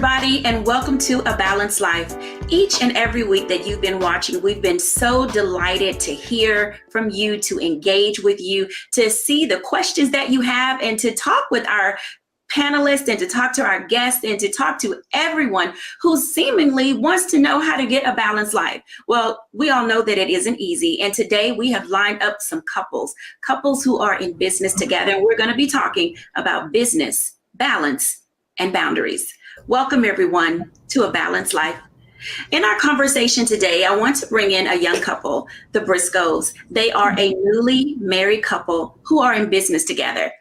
everybody, and welcome to A Balanced Life. Each and every week that you've been watching, we've been so delighted to hear from you, to engage with you, to see the questions that you have, and to talk with our panelists, and to talk to our guests, and to talk to everyone who seemingly wants to know how to get a balanced life. Well, we all know that it isn't easy. And today we have lined up some couples who are in business together. And we're going to be talking about business, balance, and boundaries. Welcome everyone to A Balanced Life. In our conversation today, I want to bring in a young couple, the Briscoes. They are a newly married couple who are in business together.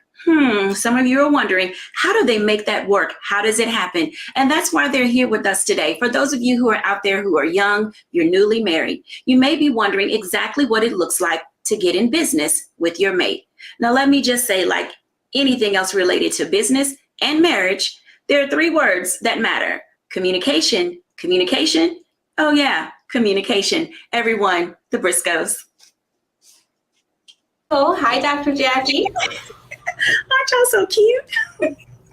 Some of you are wondering, how do they make that work? How does it happen? And that's why they're here with us today. For those of you who are out there who are young, you're newly married, you may be wondering exactly what it looks like to get in business with your mate. Now, let me just say, like anything else related to business and marriage, there are three words that matter: communication, communication. Oh yeah, communication. Everyone, the Briscoes. Oh, hi, Dr. Jacquie. Aren't y'all so cute?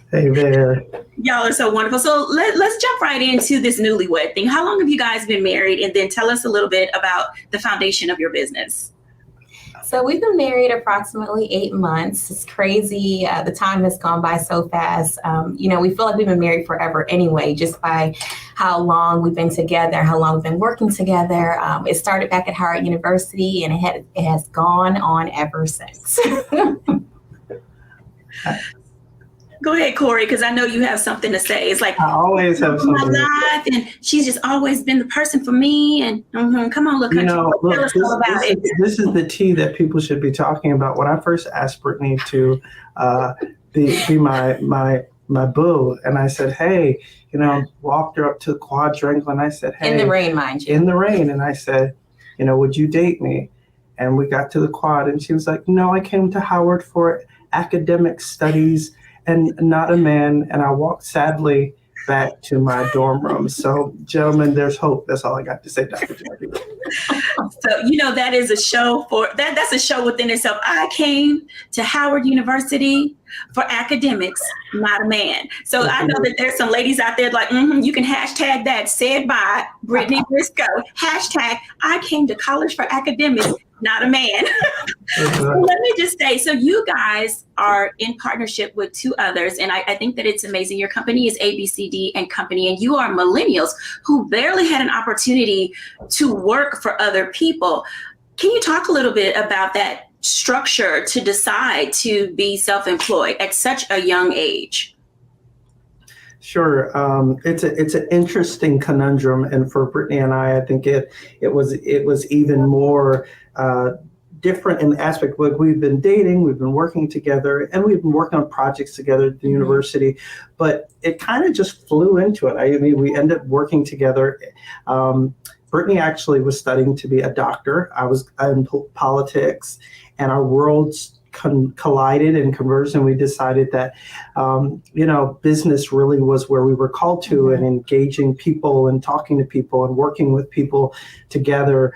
Hey there. Y'all are so wonderful. So let's jump right into this newlywed thing. How long have you guys been married? And then tell us a little bit about the foundation of your business. So we've been married approximately 8 months. It's crazy. The time has gone by so fast. We feel like we've been married forever anyway, just by how long we've been together, how long we've been working together. It started back at Howard University, and it has gone on ever since. Go ahead, Corey, because I know you have something to say. It's like, I always have something my life, and she's just always been the person for me. And come on, look, tell us all about it. This is the tea that people should be talking about. When I first asked Brittany to be my boo, and I said, hey, walked her up to the quadrangle, and I said, hey, in the rain, mind you, in the rain, and I said, would you date me? And we got to the quad, and she was like, no, I came to Howard for academic studies and not a man. And I walked sadly back to my dorm room. So, gentlemen, there's hope. That's all I got to say, Dr. Jacquie. So, that is a show that's a show within itself. I came to Howard University for academics, not a man. So I know that there's some ladies out there like, you can hashtag that, said by Brittany Briscoe, hashtag I came to college for academics, not a man. Let me just say, so you guys are in partnership with two others, and I think that it's amazing. Your company is ABCD and Company, and you are millennials who barely had an opportunity to work for other people. Can you talk a little bit about that structure to decide to be self-employed at such a young age? Sure. It's an interesting conundrum, and for Brittany and I think it was even more different in the aspect. Like, we've been dating, we've been working together, and we've been working on projects together at the university, but it kind of just flew into it. We ended up working together. Brittany actually was studying to be a doctor. I was in politics, and our worlds collided and converged, and we decided that business really was where we were called to, and engaging people and talking to people and working with people together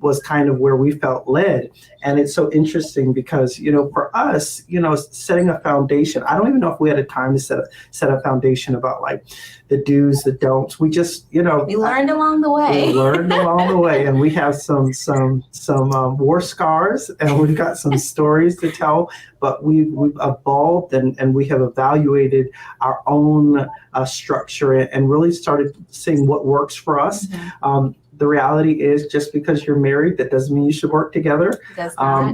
was kind of where we felt led. And it's so interesting because for us, setting a foundation, I don't even know if we had a time to set a foundation about like the do's, the don'ts. We just we learned along the way. And we have some war scars, and we've got some stories to tell, but we've evolved and we have evaluated our own structure and really started seeing what works for us. The reality is, just because you're married, that doesn't mean you should work together.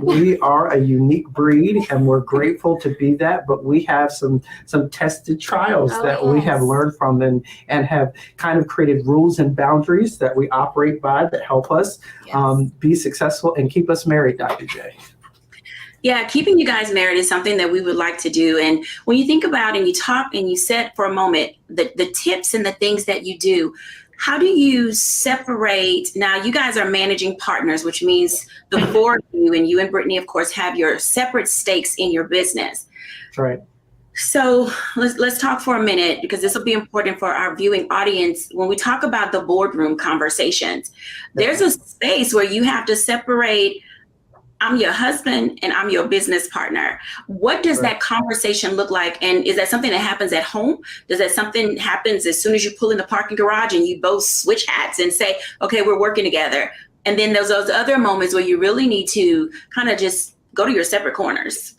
We are a unique breed, and we're grateful to be that, but we have some tested trials we have learned from and have kind of created rules and boundaries that we operate by that help us be successful and keep us married, Dr. J. Yeah, keeping you guys married is something that we would like to do. And when you think about and you talk and you said for a moment the tips and the things that you do, how do you separate? Now, you guys are managing partners, which means the four of you, and you and Brittany, of course, have your separate stakes in your business. That's right. So let's talk for a minute, because this will be important for our viewing audience. When we talk about the boardroom conversations, there's a space where you have to separate I'm your husband and I'm your business partner. What does that conversation look like? And is that something that happens at home? Does that something happens as soon as you pull in the parking garage and you both switch hats and say, okay, we're working together? And then there's those other moments where you really need to kind of just go to your separate corners.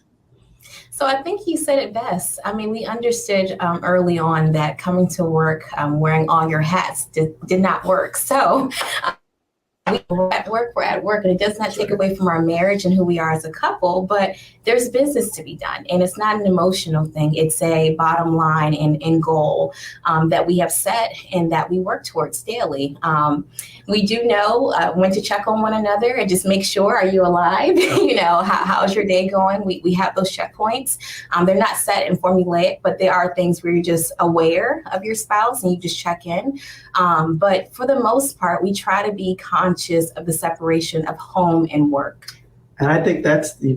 So I think you said it best. I mean, we understood early on that coming to work, wearing all your hats did not work. So we're at work, and it does not take away from our marriage and who we are as a couple, but there's business to be done. And it's not an emotional thing. It's a bottom line and goal that we have set and that we work towards daily. We do know when to check on one another and just make sure, are you alive? How's your day going? We have those checkpoints. They're not set and formulaic, but they are things where you're just aware of your spouse and you just check in. But for the most part, we try to be conscious of the separation of home and work. And I think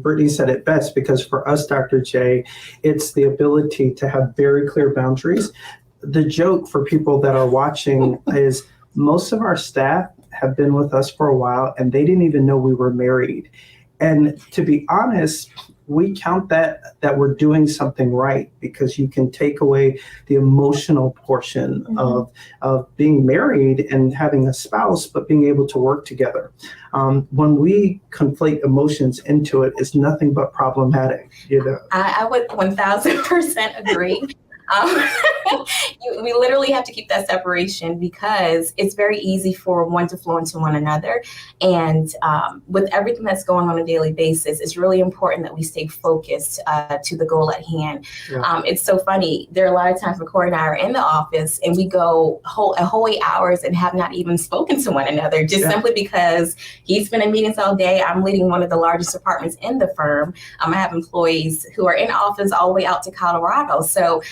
Brittany said it best, because for us, Dr. J, it's the ability to have very clear boundaries. The joke for people that are watching is most of our staff have been with us for a while and they didn't even know we were married. And to be honest, we count that we're doing something right, because you can take away the emotional portion of being married and having a spouse, but being able to work together. When we conflate emotions into it, it's nothing but problematic. I would 1000% agree. We literally have to keep that separation, because it's very easy for one to flow into one another. And with everything that's going on a daily basis, it's really important that we stay focused to the goal at hand. Yeah. It's so funny. There are a lot of times when Corey and I are in the office and we go a whole 8 hours and have not even spoken to one another, just simply because he's been in meetings all day. I'm leading one of the largest departments in the firm. I have employees who are in office all the way out to Colorado. So,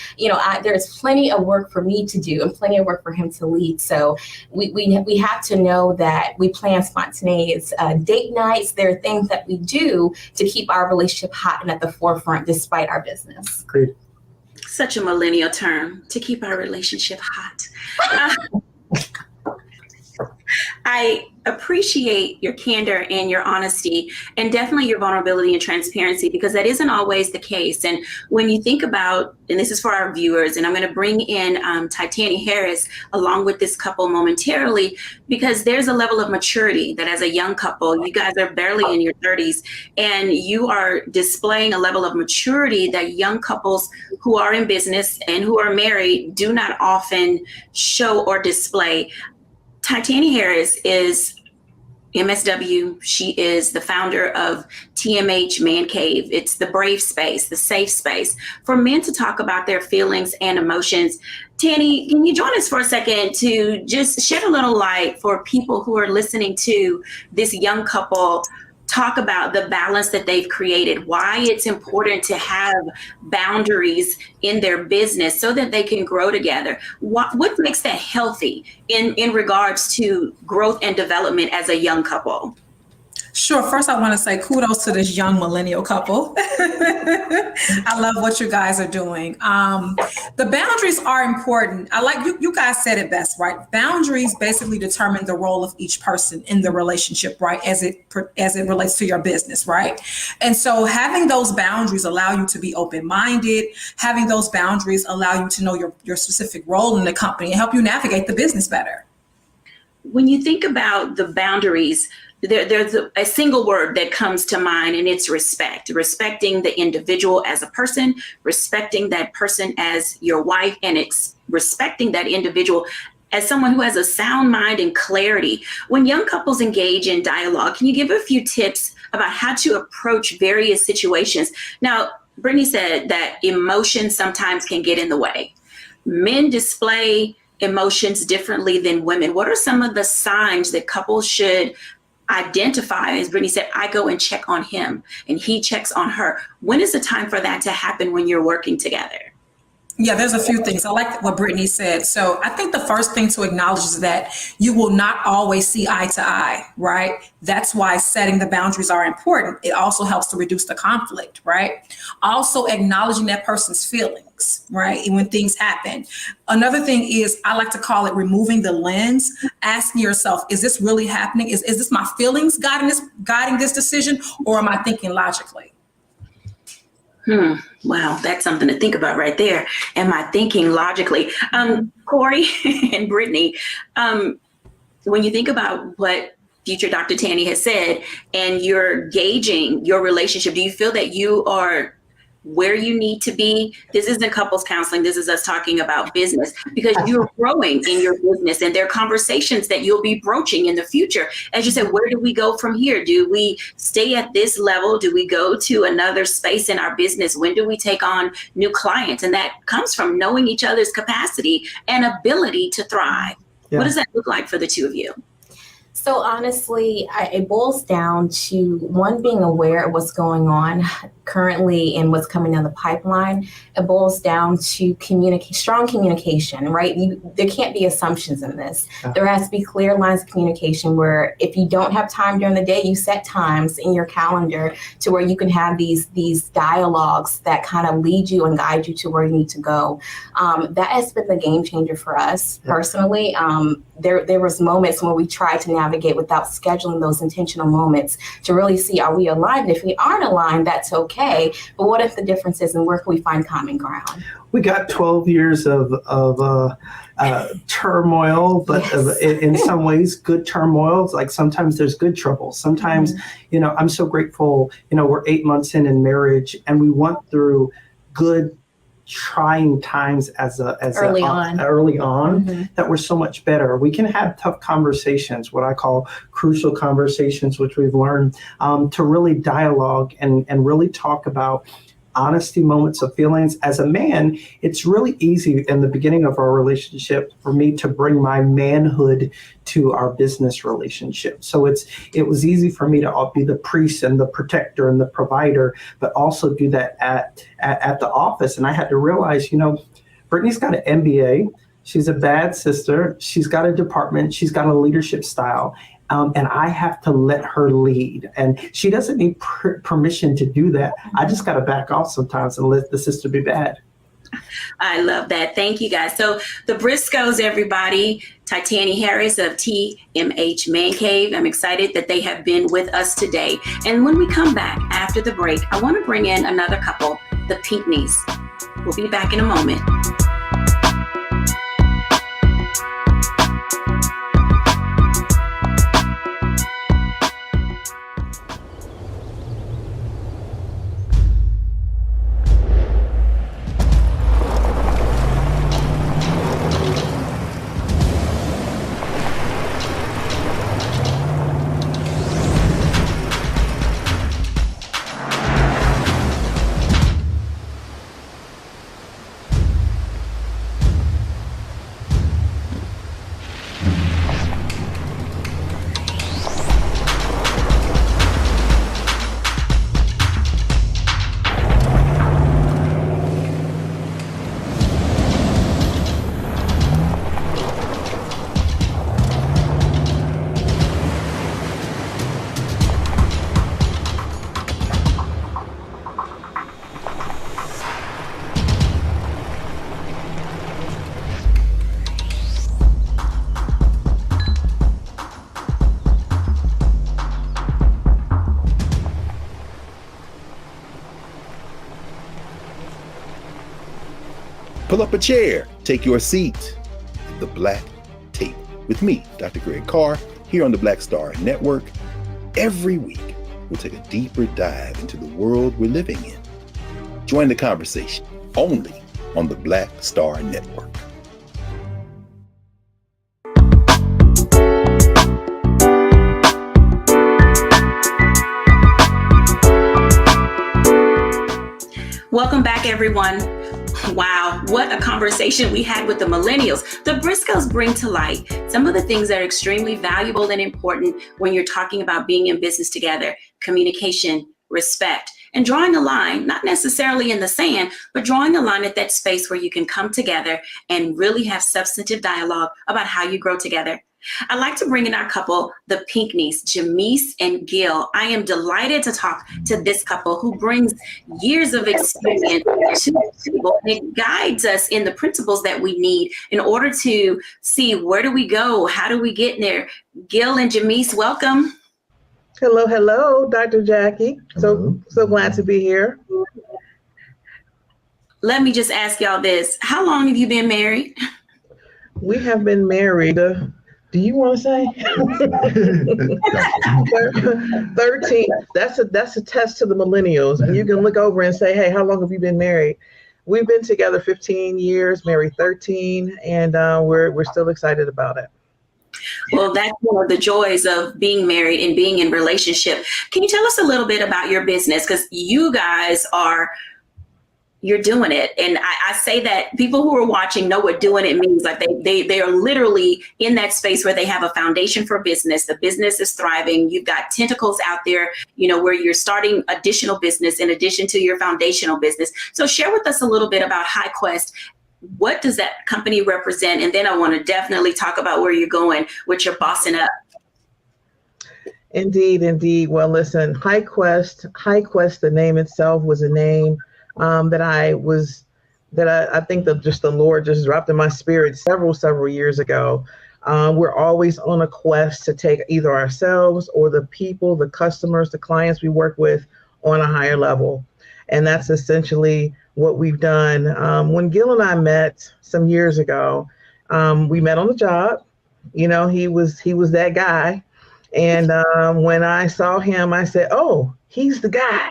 there's plenty of work for me to do and plenty of work for him to lead. So we have to know that we plan spontaneous date nights. There are things that we do to keep our relationship hot and at the forefront despite our business. Great. Such a millennial term, to keep our relationship hot. I appreciate your candor and your honesty, and definitely your vulnerability and transparency, because that isn't always the case. And when you think about, and this is for our viewers, and I'm going to bring in Titania Harris along with this couple momentarily, because there's a level of maturity that as a young couple, you guys are barely in your 30s, and you are displaying a level of maturity that young couples who are in business and who are married do not often show or display. Titania Harris is MSW. She is the founder of TMH Man Cave. It's the brave space, the safe space for men to talk about their feelings and emotions. Tanny, can you join us for a second to just shed a little light for people who are listening to this young couple talk about the balance that they've created, why it's important to have boundaries in their business so that they can grow together? What makes that healthy in regards to growth and development as a young couple? Sure. First, I want to say kudos to this young millennial couple. I love what you guys are doing. The boundaries are important. I like you guys said it best, right? Boundaries basically determine the role of each person in the relationship, right? As it relates to your business, right? And so having those boundaries allow you to be open-minded. Having those boundaries allow you to know your specific role in the company and help you navigate the business better. When you think about the boundaries, there's a single word that comes to mind, and it's respect. Respecting the individual as a person, respecting that person as your wife, and respecting that individual as someone who has a sound mind and clarity. When young couples engage in dialogue, can you give a few tips about how to approach various situations? Now, Brittany said that emotions sometimes can get in the way. Men display emotions differently than women. What are some of the signs that couples should identify? As Brittany said, I go and check on him and he checks on her. When is the time for that to happen when you're working together? Yeah, there's a few things. I like what Brittany said. So I think the first thing to acknowledge is that you will not always see eye to eye, right? That's why setting the boundaries are important. It also helps to reduce the conflict, right? Also acknowledging that person's feelings, right? And when things happen. Another thing is, I like to call it removing the lens, asking yourself, is this really happening? Is this my feelings guiding this decision, or am I thinking logically? Wow, that's something to think about right there. Am I thinking logically? Corey and Brittany, when you think about what future Dr. Tanny has said, and you're gauging your relationship, do you feel that you are where you need to be? This isn't couples counseling. This is us talking about business, because you're growing in your business, and there are conversations that you'll be broaching in the future. As you said, where do we go from here? Do we stay at this level? Do we go to another space in our business? When do we take on new clients? And that comes from knowing each other's capacity and ability to thrive. Yeah. What does that look like for the two of you? So honestly, it boils down to one, being aware of what's going on currently and what's coming down the pipeline. It boils down to strong communication, right? There can't be assumptions in this. Yeah. There has to be clear lines of communication where if you don't have time during the day, you set times in your calendar to where you can have these dialogues that kind of lead you and guide you to where you need to go. That has been the game changer for us personally. There was moments where we tried to navigate without scheduling those intentional moments to really see, are we aligned? If we aren't aligned, that's okay. But what if the difference is, and where can we find common ground? We got 12 years of turmoil, but yes. In some ways, good turmoil. Like sometimes there's good trouble. Sometimes, I'm so grateful, we're 8 months in marriage, and we went through good trying times early on mm-hmm. that were so much better. We can have tough conversations, what I call crucial conversations, which we've learned to really dialogue and really talk about honesty, moments of feelings. As a man, it's really easy in the beginning of our relationship for me to bring my manhood to our business relationship. So it was easy for me to be the priest and the protector and the provider, but also do that at the office. And I had to realize, Brittany's got an MBA. She's a bad sister. She's got a department. She's got a leadership style. And I have to let her lead. And she doesn't need permission to do that. I just got to back off sometimes and let the sister be bad. I love that. Thank you, guys. So the Briscoes, everybody, Titani Harris of TMH Man Cave. I'm excited that they have been with us today. And when we come back after the break, I want to bring in another couple, the Pinkneys. We'll be back in a moment. Pull up a chair, take your seat. The Black Tape with me, Dr. Greg Carr, here on the Black Star Network. Every week, we'll take a deeper dive into the world we're living in. Join the conversation only on the Black Star Network. Welcome back, everyone. Wow, what a conversation we had with the millennials. The Briscoes bring to light some of the things that are extremely valuable and important when you're talking about being in business together: communication, respect, and drawing a line, not necessarily in the sand, but drawing a line at that space where you can come together and really have substantive dialogue about how you grow together. I'd like to bring in our couple, the Pinkneys, Jamise and Gil. I am delighted to talk to this couple who brings years of experience to the table, and it guides us in the principles that we need in order to see where do we go, how do we get there. Gil and Jamise, welcome. Hello, hello, Dr. Jacquie. So glad to be here. Let me just ask y'all this. How long have you been married? We have been married. Do you want to say? 13. That's a test to the millennials. And you can look over and say, hey, how long have you been married? We've been together 15 years, married 13, and we're still excited about it. Well, that's one of the joys of being married and being in relationship. Can you tell us a little bit about your business? Because you guys you're doing it. And I say that people who are watching know what doing it means. Like they are literally in that space where they have a foundation for business. The business is thriving. You've got tentacles out there, where you're starting additional business in addition to your foundational business. So share with us a little bit about HighQuest. What does that company represent? And then I want to definitely talk about where you're going with your bossing up. Indeed. Well, listen, HighQuest, the name itself was a name that I think that just the Lord just dropped in my spirit several years ago. We're always on a quest to take either ourselves or the people, the customers, the clients we work with on a higher level. And that's essentially what we've done. When Gil and I met some years ago, we met on the job. He was that guy. And when I saw him, I said, oh, he's the guy.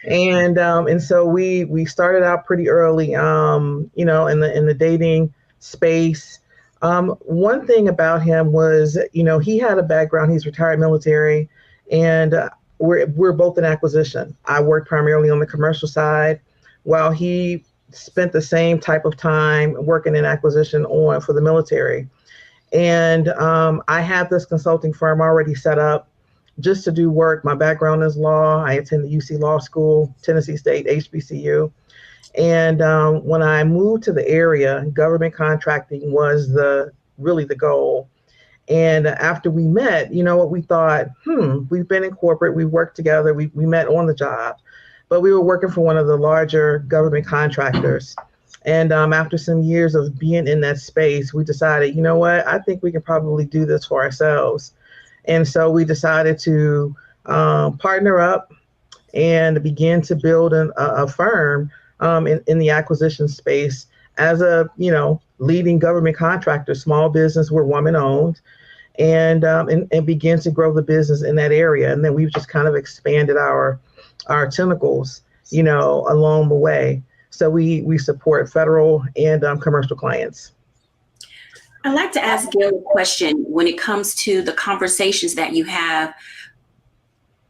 And so we started out pretty early, in the dating space. One thing about him was, he had a background. He's retired military, and we're both in acquisition. I worked primarily on the commercial side, while he spent the same type of time working in acquisition for the military. And I had this consulting firm already set up just to do work. My background is law. I attended UC Law School, Tennessee State, HBCU. And when I moved to the area, government contracting was really the goal. And after we met, we thought, we've been in corporate, we worked together, we met on the job, but we were working for one of the larger government contractors. And after some years of being in that space, we decided, you know what, I think we can probably do this for ourselves. And so we decided to partner up and begin to build a firm in the acquisition space as a, leading government contractor, small business, we're woman-owned, and begin to grow the business in that area. And then we've just kind of expanded our tentacles, along the way. So we support federal and commercial clients. I'd like to ask Gil a question when it comes to the conversations that you have.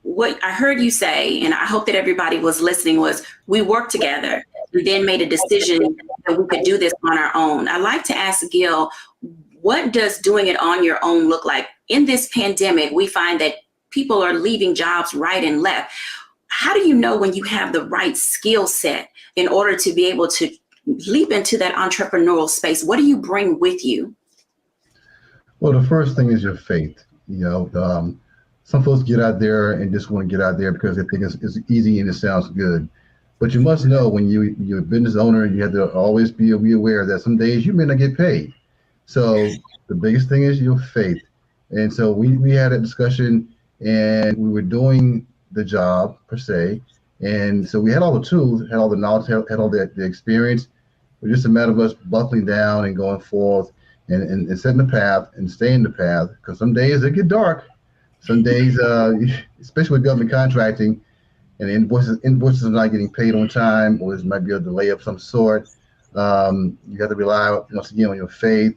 What I heard you say, and I hope that everybody was listening, was we worked together and then made a decision that we could do this on our own. I'd like to ask Gil, what does doing it on your own look like? In this pandemic, we find that people are leaving jobs right and left. How do you know when you have the right skill set in order to be able to leap into that entrepreneurial space? What do you bring with you? Well, the first thing is your faith. Some folks get out there and just want to get out there because they think it's easy and it sounds good. But you must know when you're a business owner, you have to always be aware that some days you may not get paid. So the biggest thing is your faith. And so we had a discussion, and we were doing the job per se. And so we had all the tools, had all the knowledge, had all the experience. It was just a matter of us buckling down and going forth and setting the path and staying the path. Because some days it get dark. Some days, especially with government contracting, and invoices are not getting paid on time, or there might be a delay of some sort. You have to rely once again on your faith,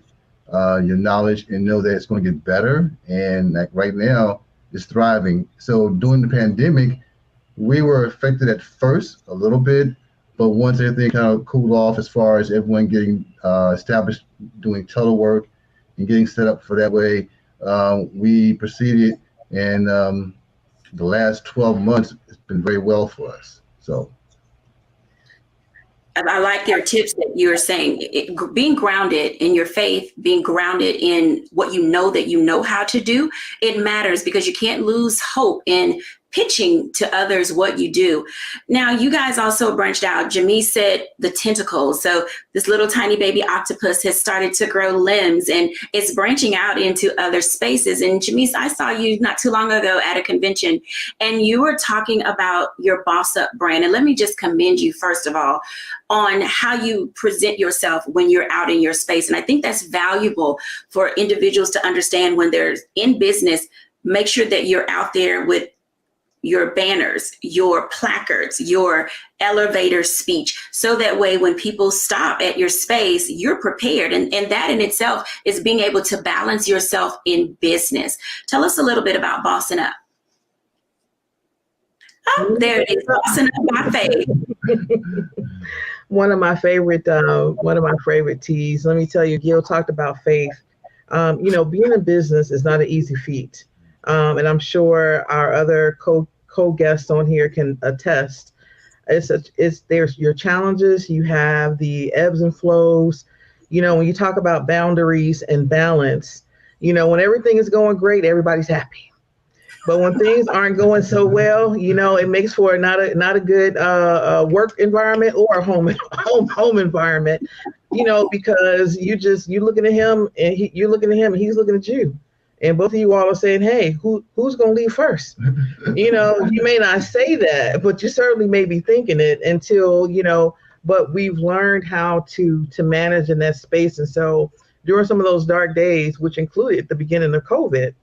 your knowledge, and know that it's going to get better. And like right now, it's thriving. So during the pandemic, we were affected at first a little bit, but once everything kind of cooled off, as far as everyone getting established, doing telework and getting set up for that way, we proceeded and the last 12 months, it's been very well for us. So I like your tips that you're saying. Being grounded in your faith, being grounded in what you know that you know how to do, it matters because you can't lose hope in pitching to others what you do. Now, you guys also branched out. Jacquie said the tentacles. So this little tiny baby octopus has started to grow limbs and it's branching out into other spaces. And Jacquie, I saw you not too long ago at a convention and you were talking about your Boss Up brand. And let me just commend you, first of all, on how you present yourself when you're out in your space. And I think that's valuable for individuals to understand when they're in business. Make sure that you're out there with your banners, your placards, your elevator speech. So that way, when people stop at your space, you're prepared. And that in itself is being able to balance yourself in business. Tell us a little bit about Bossing Up. Oh, there it is, Bossing Up by Faith. One of my favorite teas. Let me tell you, Gil talked about faith. Being in business is not an easy feat. And I'm sure our other co-guests on here can attest. There's your challenges, you have the ebbs and flows. When you talk about boundaries and balance, when everything is going great, everybody's happy. But when things aren't going so well, it makes for not a good work environment or a home environment, because you're looking at him and you're looking at him and he's looking at you. And both of you all are saying, hey, who's going to leave first? You may not say that, but you certainly may be thinking it until, but we've learned how to manage in that space. And so during some of those dark days, which included the beginning of COVID,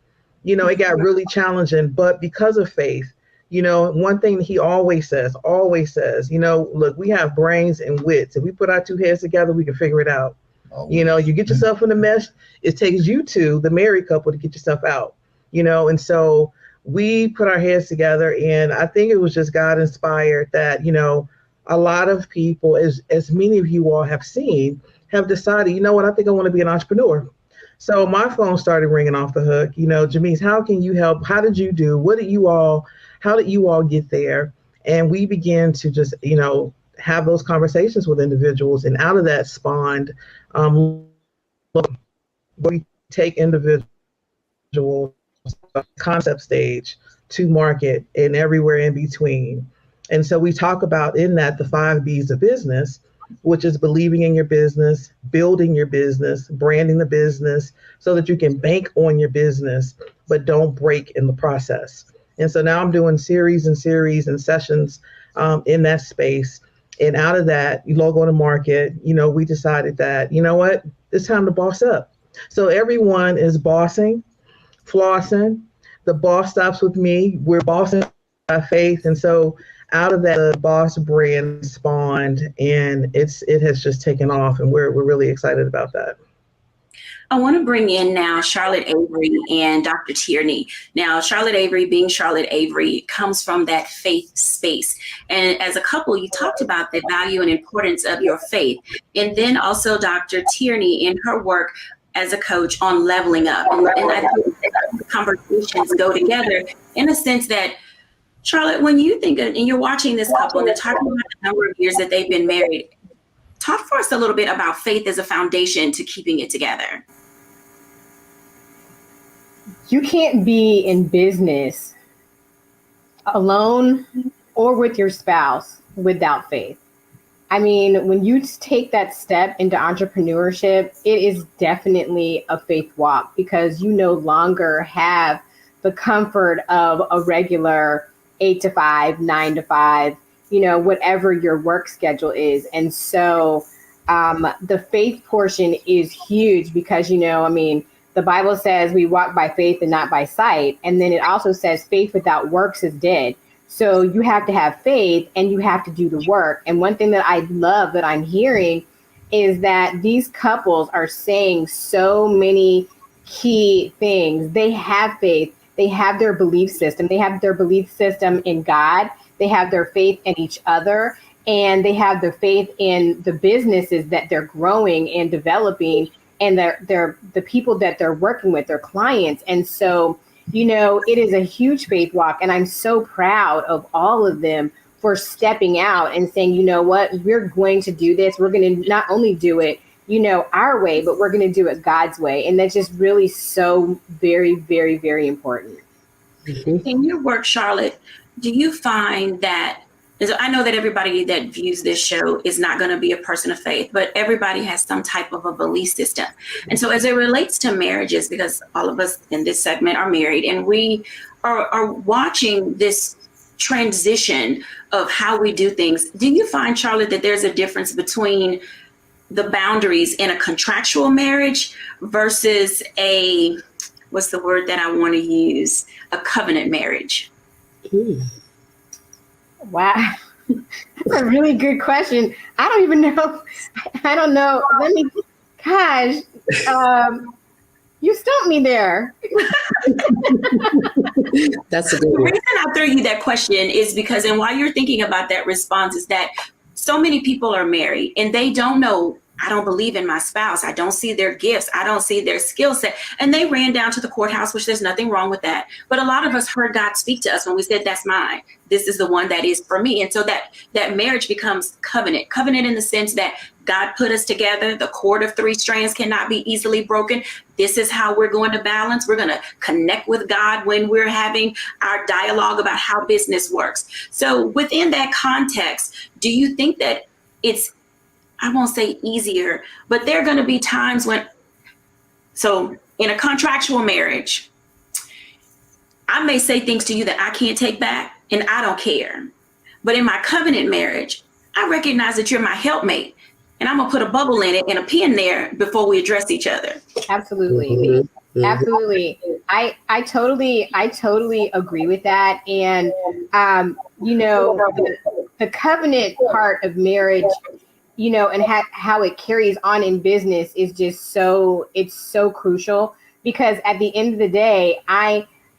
it got really challenging. But because of faith, one thing he always says, look, we have brains and wits. If we put our two heads together, we can figure it out. You get yourself in the mesh, it takes you two, the married couple, to get yourself out, and so we put our heads together. And I think it was just God inspired that, a lot of people, as many of you all have seen, have decided, I think I want to be an entrepreneur. So my phone started ringing off the hook, Jacquie, how can you help? How did you do? How did you all get there? And we began to just, have those conversations with individuals. And out of that spawned, we take individual concept stage to market and everywhere in between. And so we talk about in that the 5 B's of business, which is believing in your business, building your business, branding the business so that you can bank on your business, but don't break in the process. And so now I'm doing series and sessions in that space. And out of that, logo to market, we decided that, it's time to boss up. So everyone is bossing, flossing. The boss stops with me. We're bossing by faith. And so out of that, the Boss brand spawned, and it has just taken off. And we're really excited about that. I want to bring in now Charlotte Avery and Dr. Tierney. Now, Charlotte Avery, being Charlotte Avery, comes from that faith space. And as a couple, you talked about the value and importance of your faith. And then also Dr. Tierney in her work as a coach on leveling up. And I think the conversations go together in a sense that, Charlotte, when you think, and you're watching this couple and they're talking about the number of years that they've been married, talk for us a little bit about faith as a foundation to keeping it together. You can't be in business alone or with your spouse without faith. I mean, when you take that step into entrepreneurship, it is definitely a faith walk because you no longer have the comfort of a regular 8 to 5, 9 to 5, whatever your work schedule is. And so the faith portion is huge because, the Bible says we walk by faith and not by sight. And then it also says faith without works is dead. So you have to have faith and you have to do the work. And one thing that I love that I'm hearing is that these couples are saying so many key things. They have faith. They have their belief system. They have their belief system in God. They have their faith in each other. And they have their faith in the businesses that they're growing and developing and the people that they're working with, their clients. And so it is a huge faith walk. And I'm so proud of all of them for stepping out and saying, you know what, we're going to do this. We're going to not only do it, our way, but we're going to do it God's way. And that's just really so very, very, very important. In your work, Charlotte, do you find that, I know that everybody that views this show is not going to be a person of faith, but everybody has some type of a belief system. And so as it relates to marriages, because all of us in this segment are married, and we are watching this transition of how we do things, do you find, Charlotte, that there's a difference between the boundaries in a contractual marriage versus what's the word that I want to use, a covenant marriage? Wow. That's a really good question. I don't even know. I don't know. Gosh, you stumped me there. That's a good The one. reason I threw you that question is because, and while you're thinking about that response, is that so many people are married and they don't know, I don't believe in my spouse. I don't see their gifts. I don't see their skill set. And they ran down to the courthouse, which there's nothing wrong with that. But a lot of us heard God speak to us when we said, that's mine. This is the one that is for me. And so that marriage becomes covenant in the sense that God put us together. The cord of 3 strands cannot be easily broken. This is how we're going to balance. We're going to connect with God when we're having our dialogue about how business works. So within that context, do you think that it's, I won't say easier, but there are going to be times when, so in a contractual marriage, I may say things to you that I can't take back and I don't care. But in my covenant marriage, I recognize that you're my helpmate and I'm going to put a bubble in it and a pin there before we address each other. Absolutely. Mm-hmm. Absolutely. I totally agree with that. And, the covenant part of marriage, and how it carries on in business is just it's so crucial, because at the end of the day,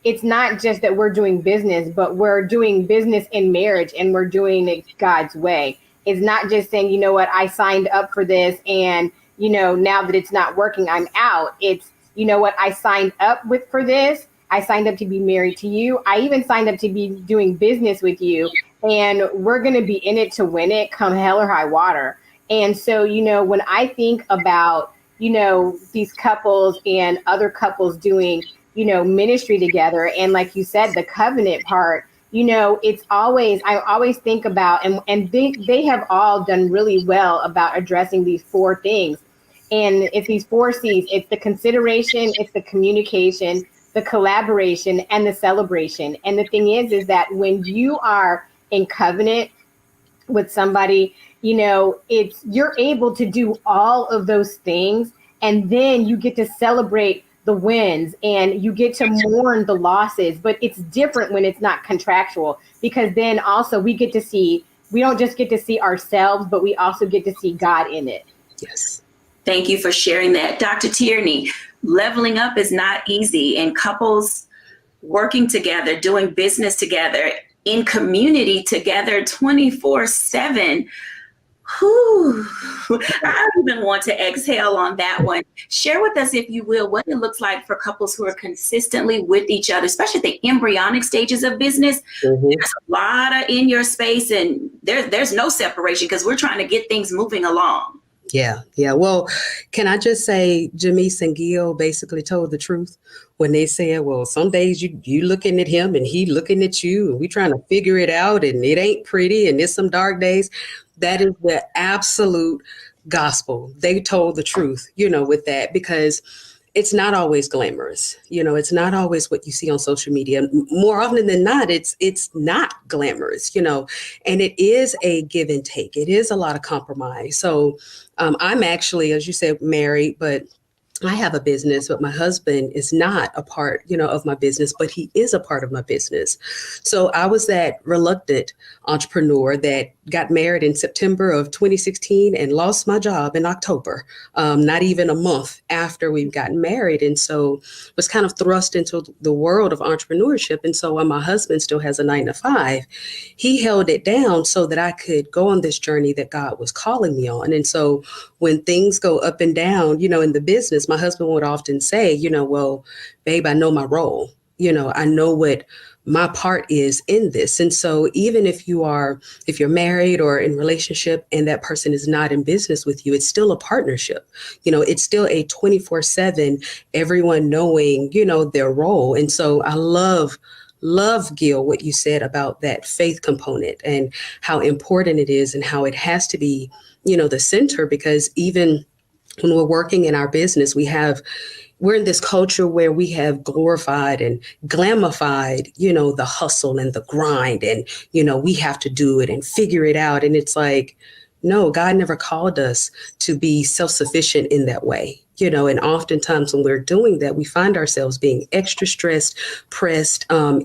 it's not just that we're doing business, but we're doing business in marriage and we're doing it God's way. It's not just saying, you know what, I signed up for this and, now that it's not working, I'm out. It's, you know what, I signed up for this. I signed up to be married to you. I even signed up to be doing business with you. And we're going to be in it to win it, come hell or high water. And so, when I think about, these couples and other couples doing, ministry together, and like you said, the covenant part, I always think about, and they have all done really well about addressing these 4 things. And it's these 4 C's. It's the consideration, it's the communication, the collaboration, and the celebration. And the thing is that when you are in covenant with somebody, you're able to do all of those things, and then you get to celebrate the wins and you get to mourn the losses. But it's different when it's not contractual, because then also we don't just get to see ourselves, but we also get to see God in it. Yes. Thank you for sharing that. Dr. Tierney, leveling up is not easy, and couples working together, doing business together, in community together 24/7. I don't even want to exhale on that one. Share with us, if you will, what it looks like for couples who are consistently with each other, especially at the embryonic stages of business. Mm-hmm. There's a lot of in your space, and there's no separation because we're trying to get things moving along. Yeah. Well, can I just say, Jamise and Gil basically told the truth when they said, well, some days you looking at him and he looking at you, and we trying to figure it out, and it ain't pretty, and there's some dark days. That is the absolute gospel. They told the truth, with that, because it's not always glamorous. It's not always what you see on social media. More often than not, it's not glamorous, and it is a give and take. It is a lot of compromise. So I'm actually, as you said, married, but I have a business, but my husband is not a part, of my business, but he is a part of my business. So I was that reluctant entrepreneur that got married in September of 2016 and lost my job in October, not even a month after we've gotten married. And so was kind of thrust into the world of entrepreneurship. And so while my husband still has a 9-to-5, he held it down so that I could go on this journey that God was calling me on. And so when things go up and down, in the business, my husband would often say, well, babe, I know my role. I know what my part is in this. And so even if you're married or in relationship and that person is not in business with you, it's still a partnership. It's still a 24/7, everyone knowing, their role. And so I love, Gil, what you said about that faith component and how important it is and how it has to be, the center, because even when we're working in our business, we're in this culture where we have glorified and glamified, the hustle and the grind, and, we have to do it and figure it out. And it's like, no, God never called us to be self-sufficient in that way. And oftentimes when we're doing that, we find ourselves being extra stressed, pressed. And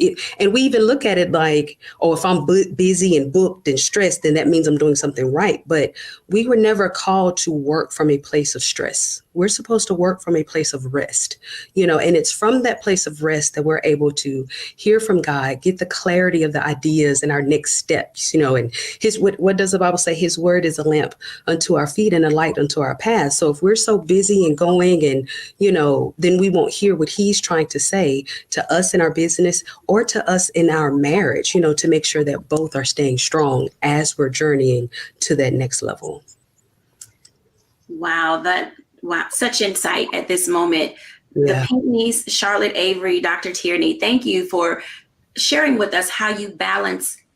we even look at it like, oh, if I'm busy and booked and stressed, then that means I'm doing something right. But we were never called to work from a place of stress. We're supposed to work from a place of rest, and it's from that place of rest that we're able to hear from God, get the clarity of the ideas and our next steps, and what does the Bible say? His word is a lamp unto our feet and a light unto our path. So if we're so busy and going and, then we won't hear what he's trying to say to us in our business or to us in our marriage, to make sure that both are staying strong as we're journeying to that next level. Wow, such insight at this moment. Yeah. The Pinckneys, Charlotte Avery, Dr. Tierney, thank you for sharing with us how you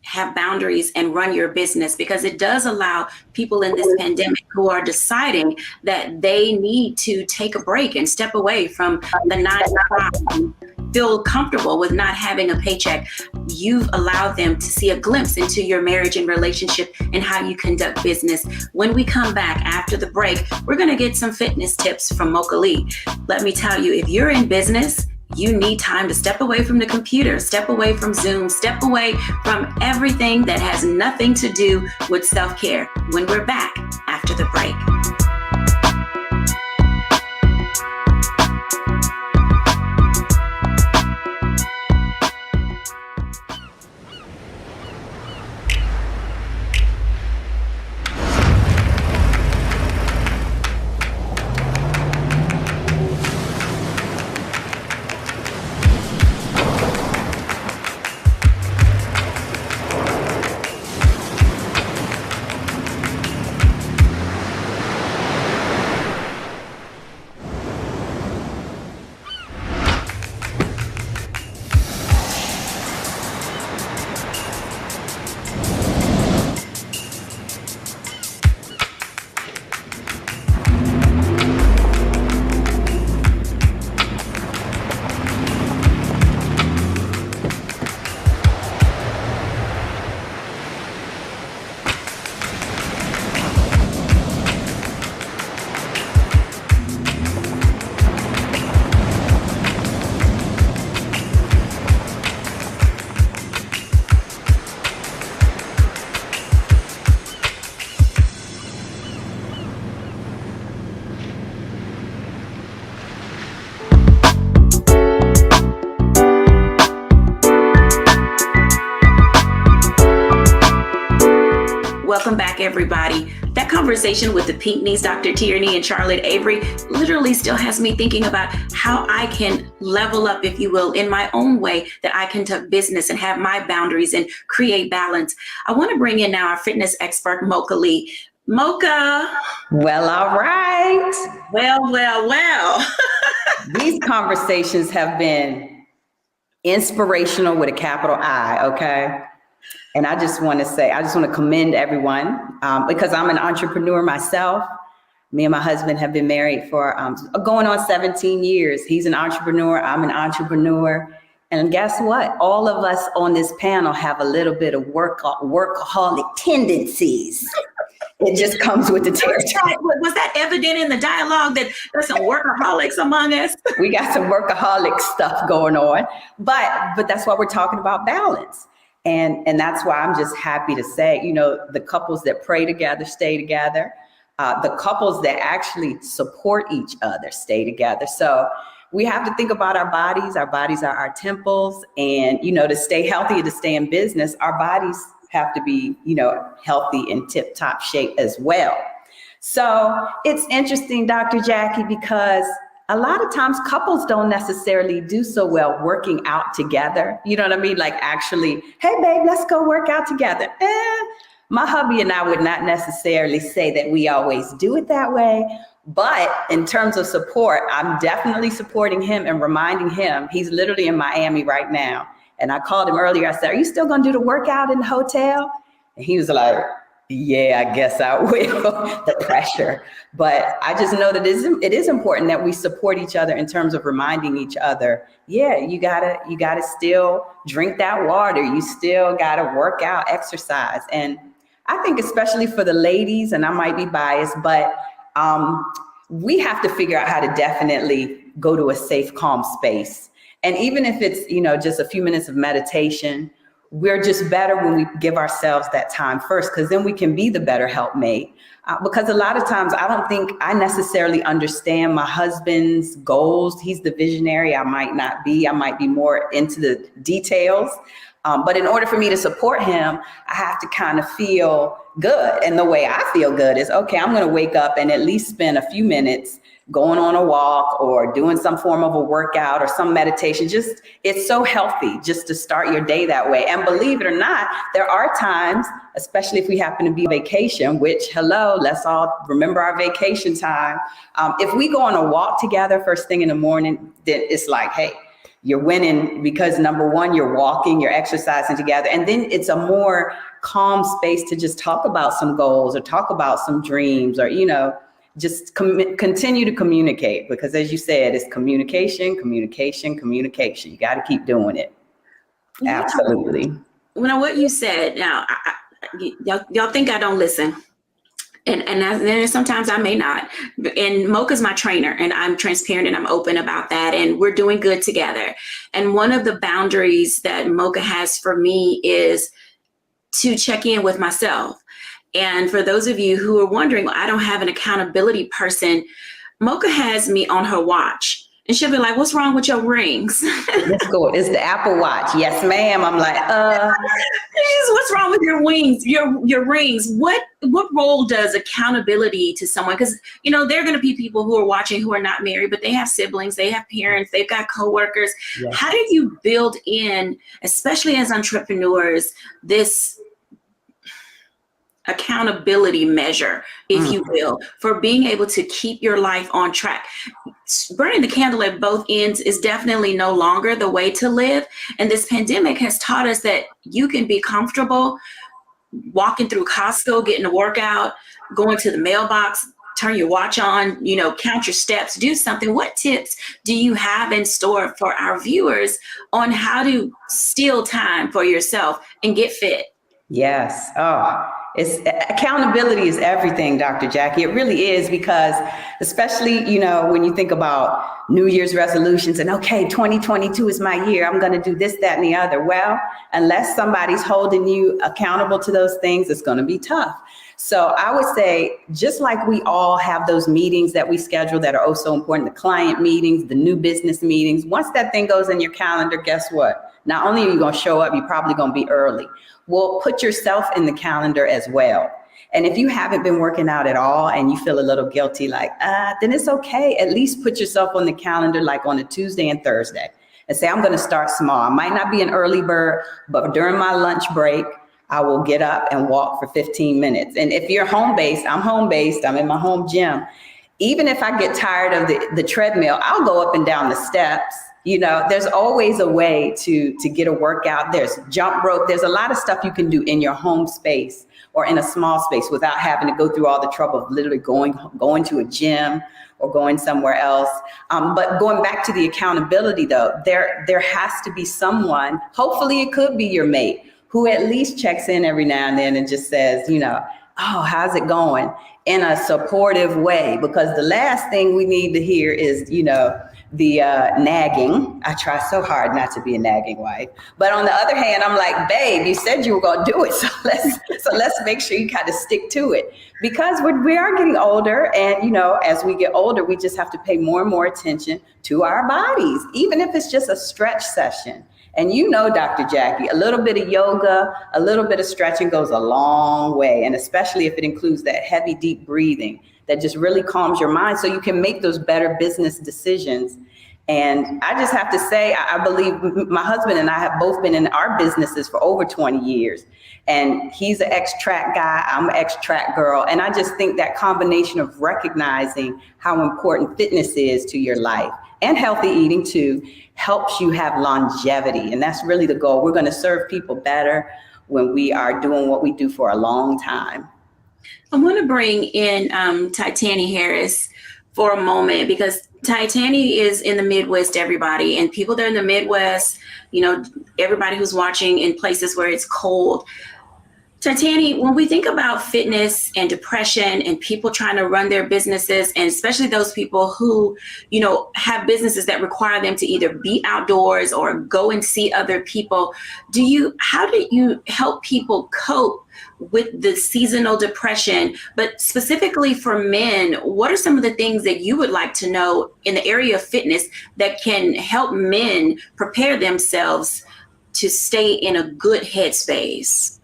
have boundaries and run your business, because it does allow people in this pandemic who are deciding that they need to take a break and step away from the 9-to-5 and feel comfortable with not having a paycheck. You've allowed them to see a glimpse into your marriage and relationship and how you conduct business. When we come back after the break, we're going to get some fitness tips from Mocha Lee. Let me tell you, if you're in business, you need time to step away from the computer, step away from Zoom, step away from everything that has nothing to do with self-care. When we're back after the break. Welcome back, everybody. That conversation with the Pinckneys, Dr. Tierney and Charlotte Avery, literally still has me thinking about how I can level up, if you will, in my own way that I conduct business and have my boundaries and create balance. I want to bring in now our fitness expert, Mocha Lee. Mocha. Well, all right. Well. These conversations have been inspirational with a capital I, okay? And I just want to commend everyone because I'm an entrepreneur myself. Me and my husband have been married for going on 17 years. He's an entrepreneur. I'm an entrepreneur. And guess what? All of us on this panel have a little bit of workaholic tendencies. It just comes with the territory. Was that evident in the dialogue that there's some workaholics among us? We got some workaholic stuff going on, but that's why we're talking about balance. And that's why I'm just happy to say, the couples that pray together, stay together. The couples that actually support each other, stay together. So we have to think about our bodies. Our bodies are our temples. And, to stay healthy, to stay in business, our bodies have to be, healthy and tip-top shape as well. So it's interesting, Dr. Jacquie, because a lot of times couples don't necessarily do so well working out together. You know what I mean? Like actually, hey babe, let's go work out together. My hubby and I would not necessarily say that we always do it that way. But in terms of support, I'm definitely supporting him and reminding him. He's literally in Miami right now. And I called him earlier. I said, are you still going to do the workout in the hotel? And he was like, yeah, I guess I will. The pressure. But I just know that it is important that we support each other in terms of reminding each other, yeah, you gotta still drink that water. You still gotta work out, exercise. And I think especially for the ladies, and I might be biased, but we have to figure out how to definitely go to a safe, calm space. And even if it's, just a few minutes of meditation, we're just better when we give ourselves that time first, because then we can be the better helpmate. Because a lot of times I don't think I necessarily understand my husband's goals. He's the visionary. I might not be. I might be more into the details. But in order for me to support him, I have to kind of feel good. And the way I feel good is, okay, I'm going to wake up and at least spend a few minutes going on a walk or doing some form of a workout or some meditation. Just, it's so healthy just to start your day that way. And believe it or not, there are times, especially if we happen to be on vacation, which, hello, let's all remember our vacation time. If we go on a walk together first thing in the morning, then it's like, hey, you're winning, because number one, you're walking, you're exercising together. And then it's a more calm space to just talk about some goals or talk about some dreams or, just continue to communicate, because as you said, it's communication. You got to keep doing it. Yeah. Absolutely. What you said, now, y'all think I don't listen. And then sometimes I may not. And Mocha's my trainer, and I'm transparent and I'm open about that. And we're doing good together. And one of the boundaries that Mocha has for me is to check in with myself. And for those of you who are wondering, well, I don't have an accountability person, Mocha has me on her watch. And she'll be like, what's wrong with your rings? Let's go. It's the Apple Watch. Yes, ma'am. I'm like, what's wrong with your wings, your rings? What role does accountability to someone? Because, there are going to be people who are watching who are not married, but they have siblings, they have parents, they've got coworkers. Yes. How do you build in, especially as entrepreneurs, this accountability measure, if you will, for being able to keep your life on track? Burning the candle at both ends is definitely no longer the way to live. And this pandemic has taught us that you can be comfortable walking through Costco, getting a workout, going to the mailbox, turn your watch on, count your steps, do something. What tips do you have in store for our viewers on how to steal time for yourself and get fit? Yes. Accountability is everything, Dr. Jacquie. It really is, because especially, when you think about New Year's resolutions and, okay, 2022 is my year, I'm going to do this, that, and the other. Well, unless somebody's holding you accountable to those things, it's going to be tough. So I would say, just like we all have those meetings that we schedule that are oh so important, the client meetings, the new business meetings, once that thing goes in your calendar, guess what? Not only are you going to show up, you're probably going to be early. Well, put yourself in the calendar as well. And if you haven't been working out at all and you feel a little guilty, then it's okay. At least put yourself on the calendar, like on a Tuesday and Thursday, and say, I'm going to start small. I might not be an early bird, but during my lunch break, I will get up and walk for 15 minutes. And if you're home-based, I'm in my home gym. Even if I get tired of the treadmill, I'll go up and down the steps. There's always a way to get a workout. There's jump rope. There's a lot of stuff you can do in your home space or in a small space without having to go through all the trouble of literally going to a gym or going somewhere else. But going back to the accountability, though, there has to be someone, hopefully it could be your mate, who at least checks in every now and then and just says, oh, how's it going? In a supportive way, because the last thing we need to hear is, the nagging. I try so hard not to be a nagging wife. But on the other hand, I'm like, babe, you said you were going to do it. So let's make sure you kind of stick to it, because we are getting older. And, as we get older, we just have to pay more and more attention to our bodies, even if it's just a stretch session. And Dr. Jacquie, a little bit of yoga, a little bit of stretching goes a long way. And especially if it includes that heavy, deep breathing, that just really calms your mind so you can make those better business decisions. And I just have to say, I believe my husband and I have both been in our businesses for over 20 years. And he's an ex-track guy, I'm an ex-track girl. And I just think that combination of recognizing how important fitness is to your life and healthy eating too helps you have longevity. And that's really the goal. We're going to serve people better when we are doing what we do for a long time. I want to bring in Titani Harris for a moment, because Titani is in the Midwest, everybody, and people that are in the Midwest, you know, everybody who's watching in places where it's cold. Titani, when we think about fitness and depression and people trying to run their businesses, and especially those people who, you know, have businesses that require them to either be outdoors or go and see other people, how do you help people cope with the seasonal depression? But specifically for men, what are some of the things that you would like to know in the area of fitness that can help men prepare themselves to stay in a good headspace?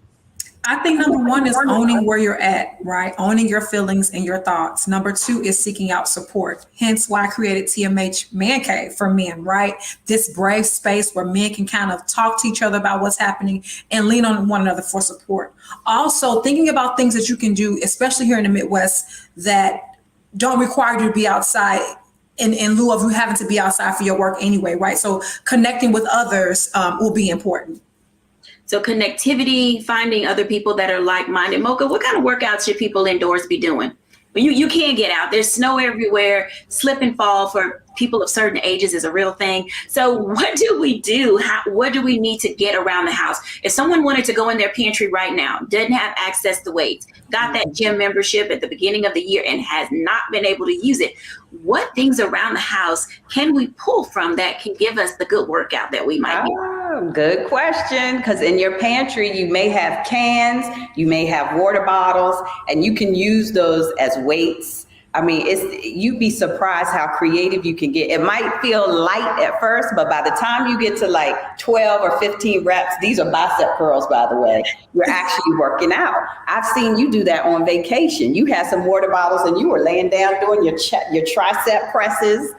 I think number one is owning where you're at, right? Owning your feelings and your thoughts. Number two is seeking out support. Hence why I created TMH Man Cave for men, right? This brave space where men can kind of talk to each other about what's happening and lean on one another for support. Also, thinking about things that you can do, especially here in the Midwest, that don't require you to be outside in lieu of you having to be outside for your work anyway, right? So connecting with others will be important. So connectivity, finding other people that are like-minded. Mocha, what kind of workouts should people indoors be doing? Well, you can't get out. There's snow everywhere. Slip and fall for people of certain ages is a real thing. So what do we do? What do we need to get around the house? If someone wanted to go in their pantry right now, doesn't have access to weights, got that gym membership at the beginning of the year and has not been able to use it, what things around the house can we pull from that can give us the good workout that we might need? Good question, because in your pantry, you may have cans, you may have water bottles, and you can use those as weights. I mean, you'd be surprised how creative you can get. It might feel light at first, but by the time you get to like 12 or 15 reps, these are bicep curls, by the way, you're actually working out. I've seen you do that on vacation. You had some water bottles and you were laying down doing your tricep presses.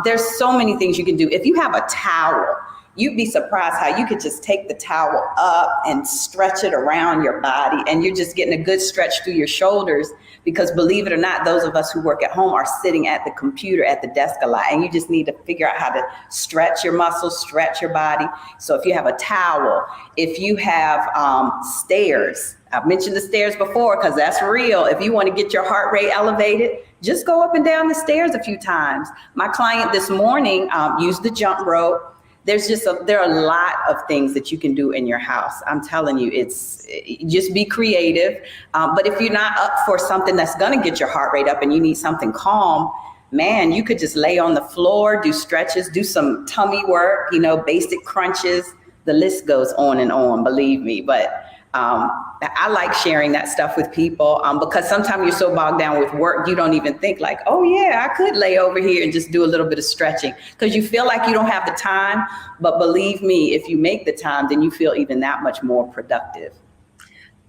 There's so many things you can do. If you have a towel, you'd be surprised how you could just take the towel up and stretch it around your body, and you're just getting a good stretch through your shoulders, because believe it or not, those of us who work at home are sitting at the computer at the desk a lot, and you just need to figure out how to stretch your muscles, stretch your body. So if you have a towel, if you have stairs, I've mentioned the stairs before because that's real. If you want to get your heart rate elevated, just go up and down the stairs a few times. My client this morning used the jump rope. There are a lot of things that you can do in your house. I'm telling you, just be creative. But if you're not up for something that's going to get your heart rate up and you need something calm, man, you could just lay on the floor, do stretches, do some tummy work, basic crunches. The list goes on and on, believe me. But I like sharing that stuff with people because sometimes you're so bogged down with work, you don't even think like, oh yeah, I could lay over here and just do a little bit of stretching, because you feel like you don't have the time. But believe me, if you make the time, then you feel even that much more productive.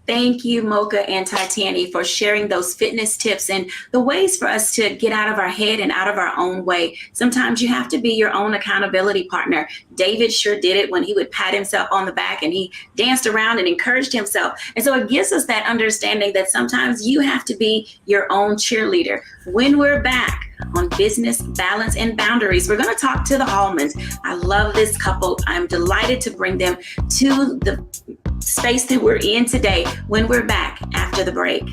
Thank you, Mocha and Titani, for sharing those fitness tips and the ways for us to get out of our head and out of our own way. Sometimes you have to be your own accountability partner. David sure did it when he would pat himself on the back and he danced around and encouraged himself. And so it gives us that understanding that sometimes you have to be your own cheerleader. When we're back on Business, Balance, and Boundaries, we're going to talk to the Hallmans. I love this couple. I'm delighted to bring them to the space that we're in today when we're back after the break.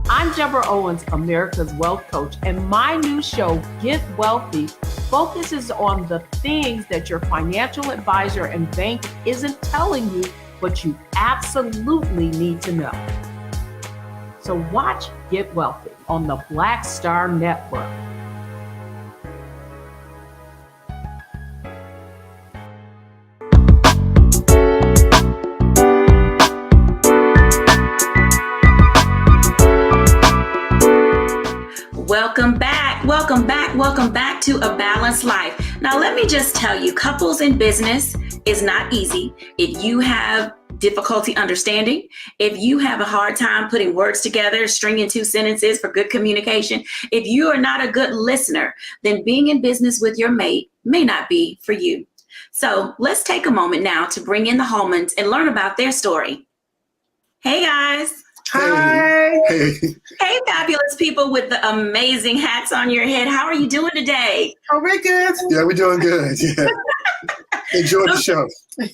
I'm Deborah Owens, America's Wealth Coach, and my new show, Get Wealthy, focuses on the things that your financial advisor and bank isn't telling you, but you absolutely need to know. So watch Get Wealthy on the Black Star Network. Welcome back. Welcome back. Welcome back to A Balanced Life. Now, let me just tell you, couples in business is not easy. If you have difficulty understanding, if you have a hard time putting words together, stringing two sentences for good communication, if you are not a good listener, then being in business with your mate may not be for you. So let's take a moment now to bring in the Holmans and learn about their story. Hey, guys. Hi. Hey, fabulous people with the amazing hats on your head. How are you doing today? Oh, we're good. Yeah, we're doing good. Yeah. Enjoy the show.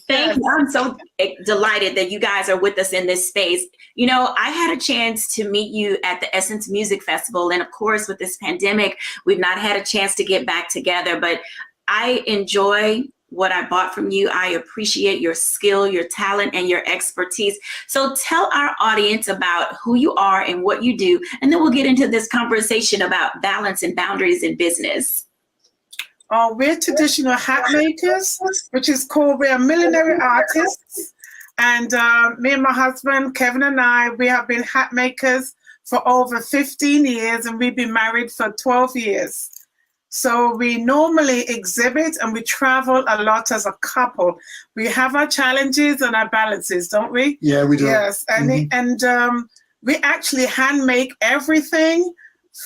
Thank you. I'm so delighted that you guys are with us in this space. You know, I had a chance to meet you at the Essence Music Festival. And of course, with this pandemic, we've not had a chance to get back together, but I enjoy what I bought from you. I appreciate your skill, your talent, and your expertise. So tell our audience about who you are and what you do, and then we'll get into this conversation about balance and boundaries in business. We're traditional hat makers, which is called, we're millinery artists. And me and my husband, Kevin, and I, we have been hat makers for over 15 years, and we've been married for 12 years. So we normally exhibit and we travel a lot as a couple. We have our challenges and our balances, don't we? Yeah, we do. Yes, and we actually hand make everything,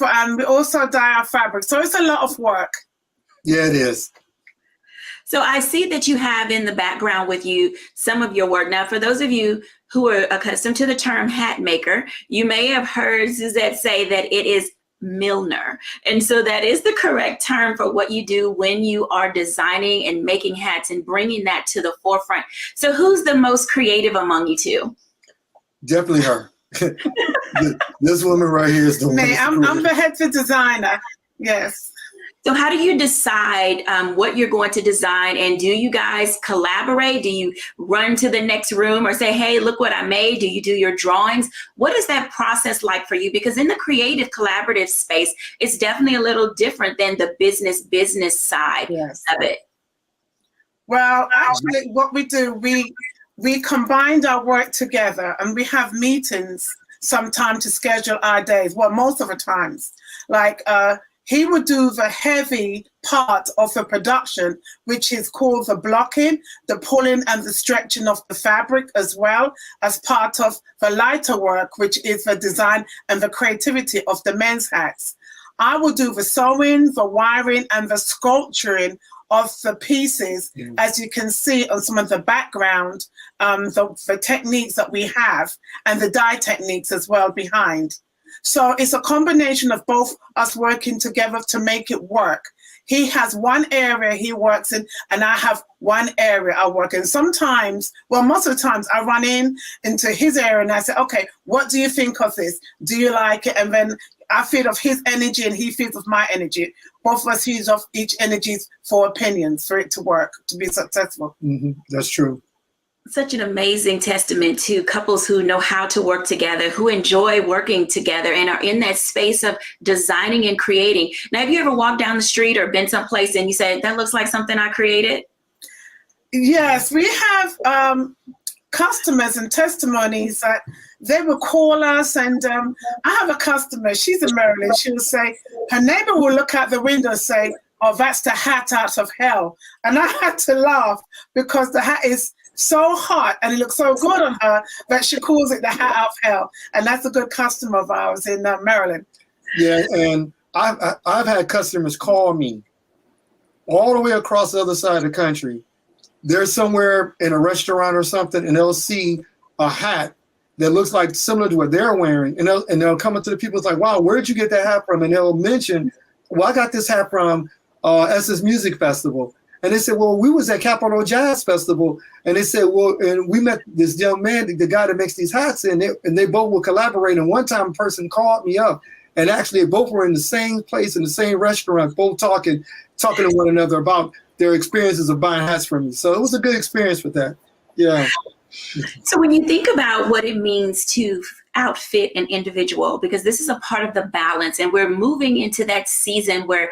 and we also dye our fabric. So it's a lot of work. Yeah, it is. So I see that you have in the background with you some of your work. Now, for those of you who are accustomed to the term hat maker, you may have heard Suzette say that it is milliner. And so that is the correct term for what you do when you are designing and making hats and bringing that to the forefront. So who's the most creative among you two? Definitely her. This woman right here is the one. I'm the head designer. Yes. So how do you decide what you're going to design, and do you guys collaborate? Do you run to the next room or say, hey, look what I made? Do you do your drawings? What is that process like for you? Because in the creative collaborative space, it's definitely a little different than the business side of it. Well, actually what we do, we combined our work together, and we have meetings sometime to schedule our days. Well, most of the times, like, he would do the heavy part of the production, which is called the blocking, the pulling and the stretching of the fabric, as well as part of the lighter work, which is the design and the creativity of the men's hats. I will do the sewing, the wiring, and the sculpturing of the pieces, as you can see on some of the background, the techniques that we have, and the dye techniques as well behind. So it's a combination of both us working together to make it work. He has one area he works in, and I have one area I work in. Sometimes, well, most of the times I run into his area and I say, okay, what do you think of this? Do you like it? And then I feed off his energy and he feeds off my energy. Both of us feed off each energies for opinions for it to work, to be successful. That's true. Such an amazing testament to couples who know how to work together, who enjoy working together and are in that space of designing and creating. Now, have you ever walked down the street or been someplace and you said, that looks like something I created? Yes, we have customers and testimonies that they will call us, and I have a customer, she's in Maryland, she will say, her neighbor will look out the window and say, oh, that's the hat out of hell. And I had to laugh because the hat is so hot and it looks so good on her that she calls it the hat out of hell. And that's a good customer of ours in Maryland. Yeah, and I've had customers call me all the way across the other side of the country. They're somewhere in a restaurant or something, and they'll see a hat that looks like similar to what they're wearing, and they'll come up to the people. It's like, wow, where'd you get that hat from? And they'll mention, well, I got this hat from Essence Music Festival. And they said, well, we was at Capitol Jazz Festival. And they said, well, and we met this young man, the guy that makes these hats, and they both will collaborate. And one time a person called me up, and actually they both were in the same place, in the same restaurant, both talking to one another about their experiences of buying hats from me. So it was a good experience with that. Yeah. So when you think about what it means to outfit an individual, because this is a part of the balance, and we're moving into that season where,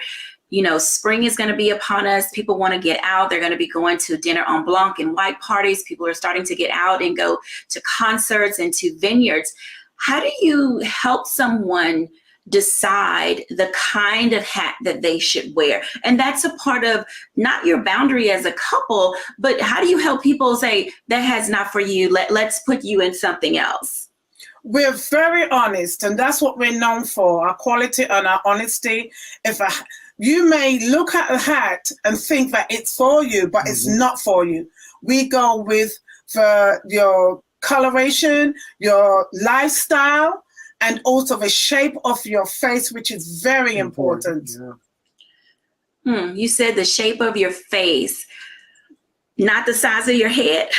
you know, spring is going to be upon us. People want to get out. They're going to be going to dinner en blanc and white parties. People are starting to get out and go to concerts and to vineyards. How do you help someone decide the kind of hat that they should wear? And that's a part of not your boundary as a couple, but how do you help people say that hat's not for you? Let's put you in something else. We're very honest, and that's what we're known for, our quality and our honesty. You may look at a hat and think that it's for you, but it's not for you. We go with your coloration, your lifestyle, and also the shape of your face, which is very important. You said the shape of your face, not the size of your head.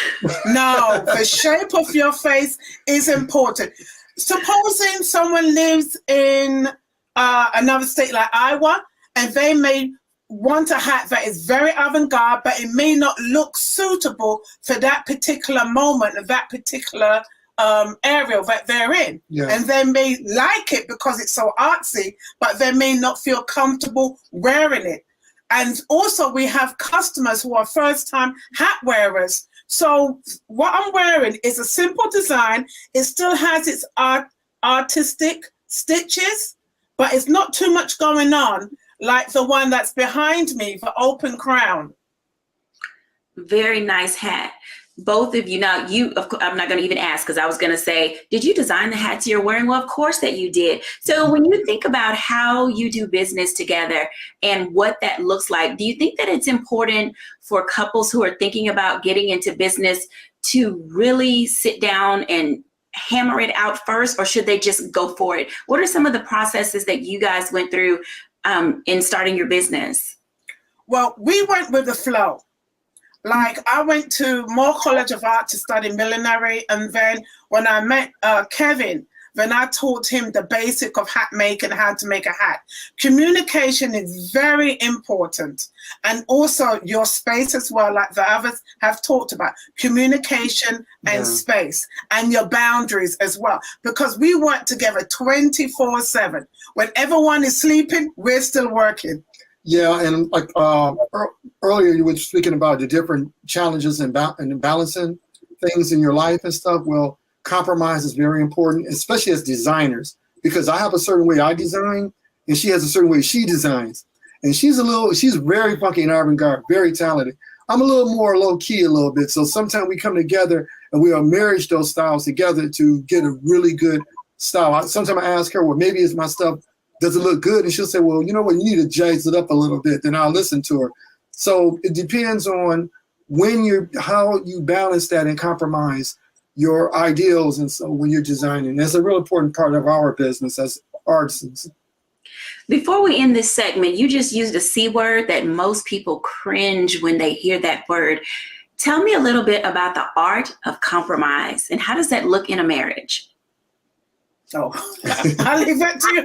No, the shape of your face is important. Supposing someone lives in another state like Iowa, and they may want a hat that is very avant-garde, but it may not look suitable for that particular moment, that particular area that they're in. And they may like it because it's so artsy, but they may not feel comfortable wearing it. And also we have customers who are first-time hat wearers. So what I'm wearing is a simple design. It still has its artistic stitches, but it's not too much going on like the one that's behind me, the open crown. Very nice hat. Both of you. Now, I'm not going to even ask because I was going to say, did you design the hats you're wearing? Well, of course that you did. So when you think about how you do business together and what that looks like, do you think that it's important for couples who are thinking about getting into business to really sit down and hammer it out first, or should they just go for it? What are some of the processes that you guys went through in starting your business? Well, we went with the flow. Like, I went to Moore College of Art to study millinery, and then when I met Kevin, then I taught him the basic of hat making, how to make a hat. Communication is very important, and also your space as well, like the others have talked about. Communication and space, and your boundaries as well, because we work together 24/7. When everyone is sleeping, we're still working. Yeah, and like earlier you were speaking about the different challenges and balancing things in your life and stuff. Well, compromise is very important, especially as designers, because I have a certain way I design, and she has a certain way she designs. And she's very funky and avant-garde, very talented. I'm a little more low-key a little bit. So sometimes we come together and we marriage those styles together to get a really good style. Sometimes I ask her, well, maybe it's my stuff. Does it look good? And she'll say, well, you know what, you need to jazz it up a little bit. Then I'll listen to her. So it depends on how you balance that and compromise your ideals. And so when you're designing, that's a real important part of our business as artisans. Before we end this segment, you just used a C word that most people cringe when they hear that word. Tell me a little bit about the art of compromise, and how does that look in a marriage? Oh, I'll leave it to you.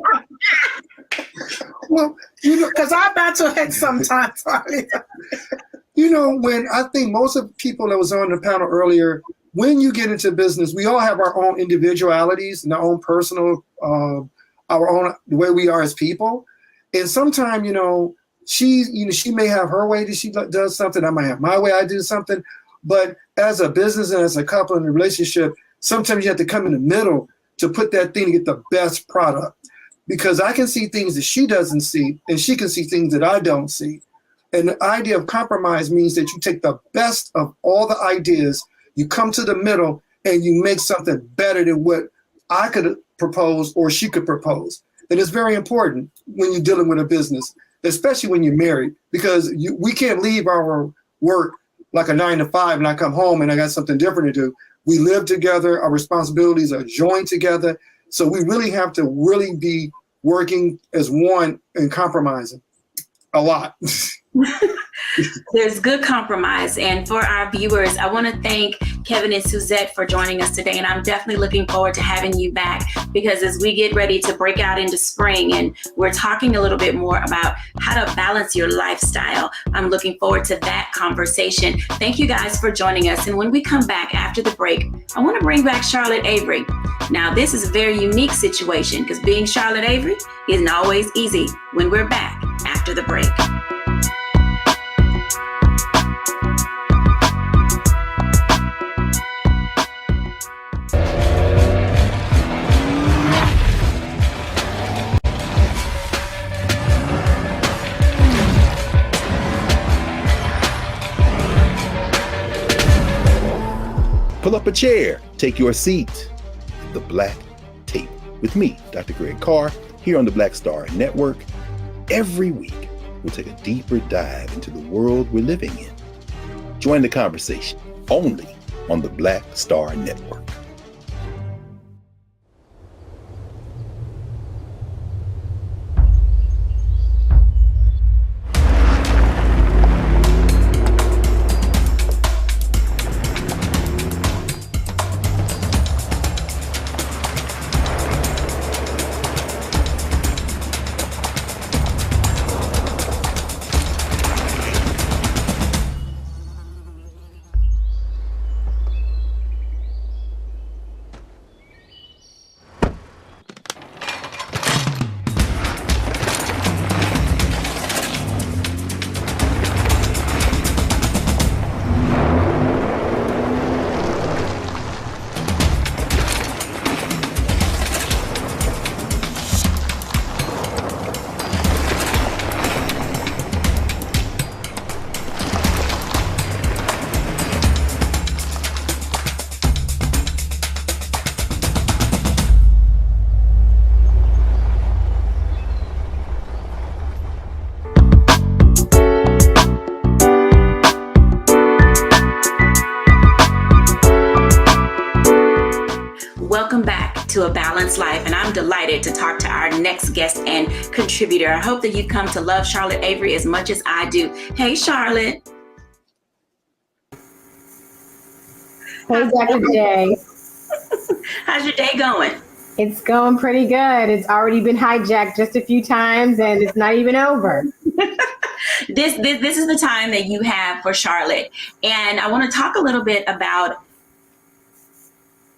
Well, because I battle head sometimes. When I think most of the people that was on the panel earlier, when you get into business, we all have our own individualities and our own personal, the way we are as people. And sometimes, she may have her way that she does something. I might have my way I do something. But as a business and as a couple in a relationship, sometimes you have to come in the middle to put that thing to get the best product, because I can see things that she doesn't see, and she can see things that I don't see. And the idea of compromise means that you take the best of all the ideas, you come to the middle, and you make something better than what I could propose or she could propose. And it's very important when you're dealing with a business, especially when you're married, because we can't leave our work like a 9 to 5 and I come home and I got something different to do. We live together, our responsibilities are joined together. So we really have to really be working as one and compromising a lot. There's good compromise. And for our viewers, I want to thank Kevin and Suzette for joining us today. And I'm definitely looking forward to having you back, because as we get ready to break out into spring and we're talking a little bit more about how to balance your lifestyle, I'm looking forward to that conversation. Thank you guys for joining us. And when we come back after the break, I want to bring back Charlotte Avery. Now, this is a very unique situation because being Charlotte Avery isn't always easy. When we're back after the break. Pull up a chair, take your seat. The Black Tape with me, Dr. Greg Carr, here on the Black Star Network. Every week, we'll take a deeper dive into the world we're living in. Join the conversation only on the Black Star Network. Welcome back to A Balanced Life, and I'm delighted to talk to our next guest and contributor. I hope that you come to love Charlotte Avery as much as I do. Hey, Charlotte. Hey, Dr. J. How's your day going? It's going pretty good. It's already been hijacked just a few times, and it's not even over. This is the time that you have for Charlotte, and I want to talk a little bit about.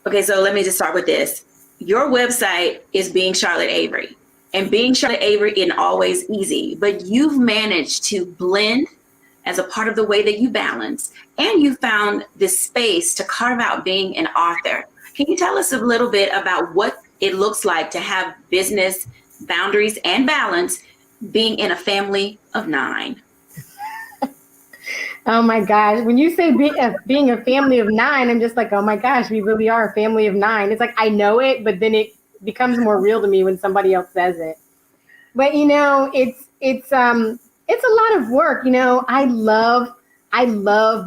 Okay, so let me just start with this. Your website is Being Charlotte Avery, and Being Charlotte Avery isn't always easy, but you've managed to blend as a part of the way that you balance, and you found this space to carve out being an author. Can you tell us a little bit about what it looks like to have business boundaries and balance being in a family of 9? Oh my gosh. When you say being a family of 9, I'm just like, oh my gosh, we really are a family of 9. It's like, I know it, but then it becomes more real to me when somebody else says it. But you know, it's a lot of work. You know, I love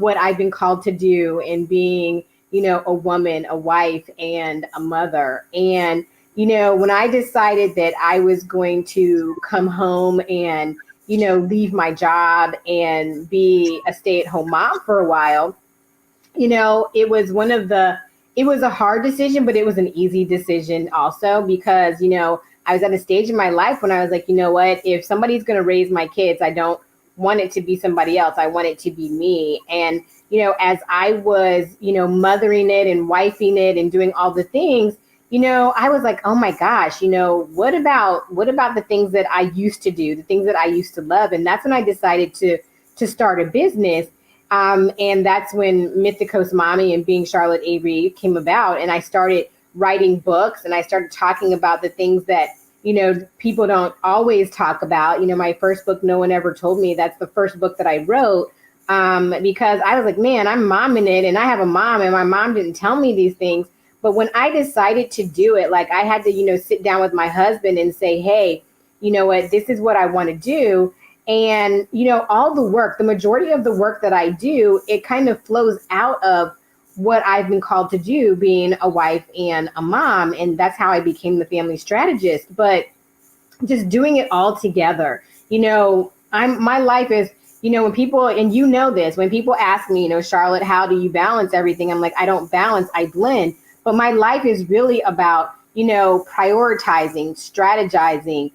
what I've been called to do in being, you know, a woman, a wife, and a mother. And, you know, when I decided that I was going to come home and, you know, leave my job and be a stay-at-home mom for a while, you know, it was a hard decision, but it was an easy decision also because, you know, I was at a stage in my life when I was like, you know what, if somebody's going to raise my kids, I don't want it to be somebody else. I want it to be me. And, you know, as I was, you know, mothering it and wifing it and doing all the things, you know, I was like, oh my gosh, you know, what about the things that I used to do, the things that I used to love? And that's when I decided to start a business. And that's when Mythicos Mommy and Being Charlotte Avery came about. And I started writing books and I started talking about the things that, you know, people don't always talk about. You know, my first book, No One Ever Told Me, that's the first book that I wrote because I was like, man, I'm momming it and I have a mom and my mom didn't tell me these things. But when I decided to do it, like I had to, you know, sit down with my husband and say, hey, you know what, this is what I want to do. And, you know, all the work, the majority of the work that I do, it kind of flows out of what I've been called to do, being a wife and a mom. And that's how I became the family strategist. But just doing it all together, you know, my life is, you know, when people, and you know this, when people ask me, you know, Charlotte, how do you balance everything? I'm like, I don't balance, I blend. But my life is really about, you know, prioritizing, strategizing,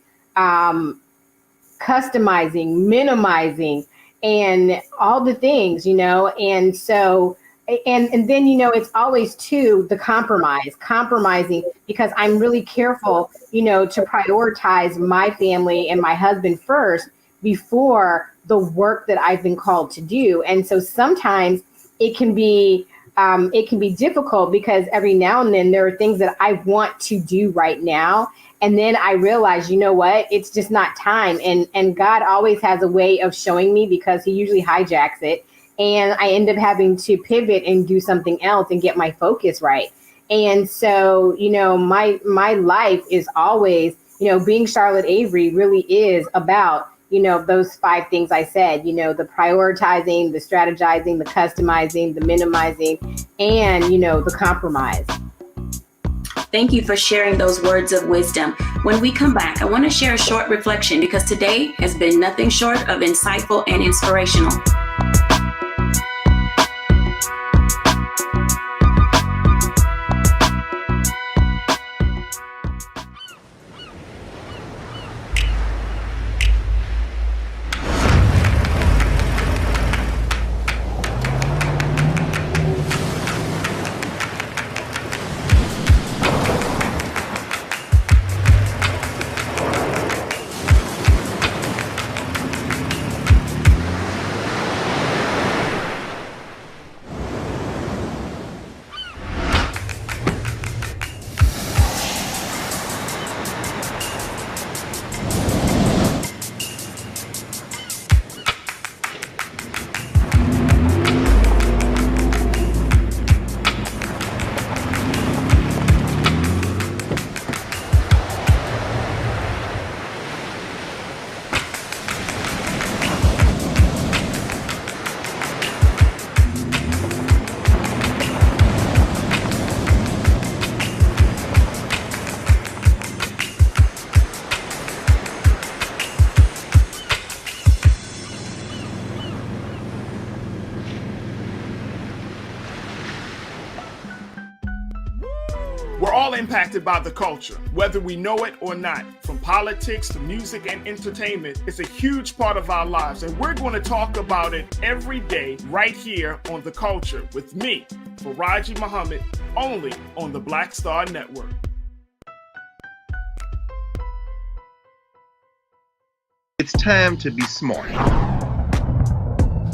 customizing, minimizing, and all the things, you know. And so, and then, you know, it's always the compromising, because I'm really careful, you know, to prioritize my family and my husband first before the work that I've been called to do. And so sometimes it can be difficult because every now and then there are things that I want to do right now. And then I realize, you know what, it's just not time. And God always has a way of showing me because he usually hijacks it. and I end up having to pivot and do something else and get my focus right. And so, my life is always, being Charlotte Avery really is about, those 5 things I said, the prioritizing, the strategizing, the customizing, the minimizing, and, the compromise. Thank you for sharing those words of wisdom. When we come back, I want to share a short reflection because today has been nothing short of insightful and inspirational. We're all impacted by the culture, whether we know it or not. From politics to music and entertainment, it's a huge part of our lives, and we're going to talk about it every day right here on The Culture with me, Faraji Muhammad, only on the Black Star Network. It's time to be smart.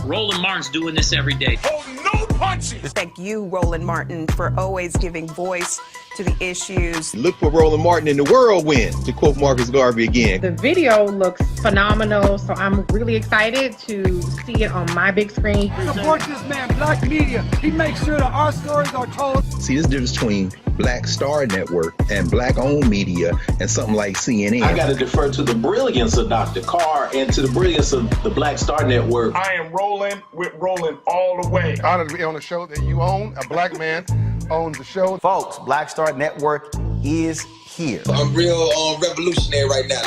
Roland Martin's doing this every day. Oh, no punches! Thank you, Roland Martin, for always giving voice to the issues. Look for Roland Martin in the whirlwind, to quote Marcus Garvey again. The video looks phenomenal, so I'm really excited to see it on my big screen. Support this man, Black Media. He makes sure that our stories are told. See, this difference between Black Star Network and Black-owned media and something like CNN. I got to defer to the brilliance of Dr. Carr and to the brilliance of the Black Star Network. I am rolling with Roland all the way. Honored to be on a show that you own. A black man owns the show. Folks, Black Star Network is here. I'm real revolutionary right now.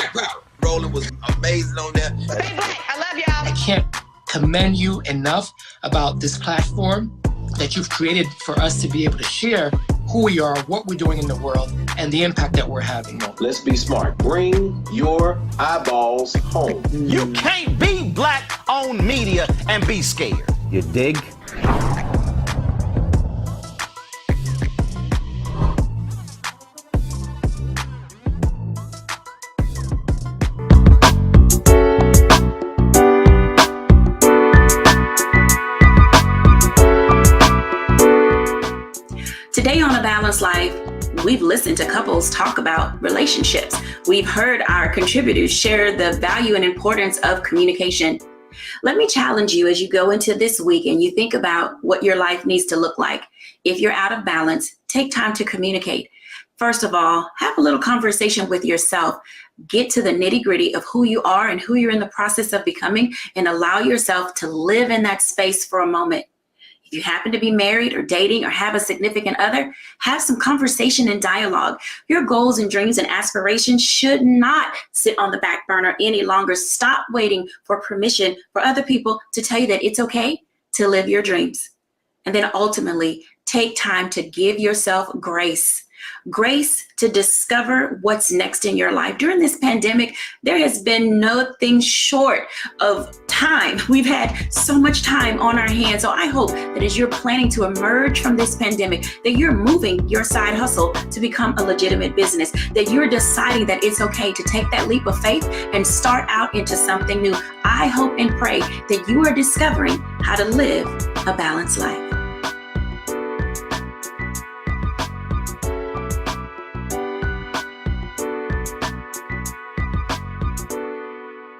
Roland was amazing on there. Stay black. I love y'all. I can't commend you enough about this platform that you've created for us to be able to share who we are, what we're doing in the world, and the impact that we're having. Let's be smart. Bring your eyeballs home. You can't be Black-owned media and be scared. You dig? Today on A Balanced Life, we've listened to couples talk about relationships. We've heard our contributors share the value and importance of communication. Let me challenge you as you go into this week and you think about what your life needs to look like. If you're out of balance, take time to communicate. First of all, have a little conversation with yourself. Get to the nitty-gritty of who you are and who you're in the process of becoming, and allow yourself to live in that space for a moment. If you happen to be married or dating or have a significant other, have some conversation and dialogue. Your goals and dreams and aspirations should not sit on the back burner any longer. Stop waiting for permission for other people to tell you that it's okay to live your dreams. And then ultimately, take time to give yourself grace. Grace to discover what's next in your life. During this pandemic, there has been nothing short of time. We've had so much time on our hands. So I hope that as you're planning to emerge from this pandemic, that you're moving your side hustle to become a legitimate business, that you're deciding that it's okay to take that leap of faith and start out into something new. I hope and pray that you are discovering how to live a balanced life.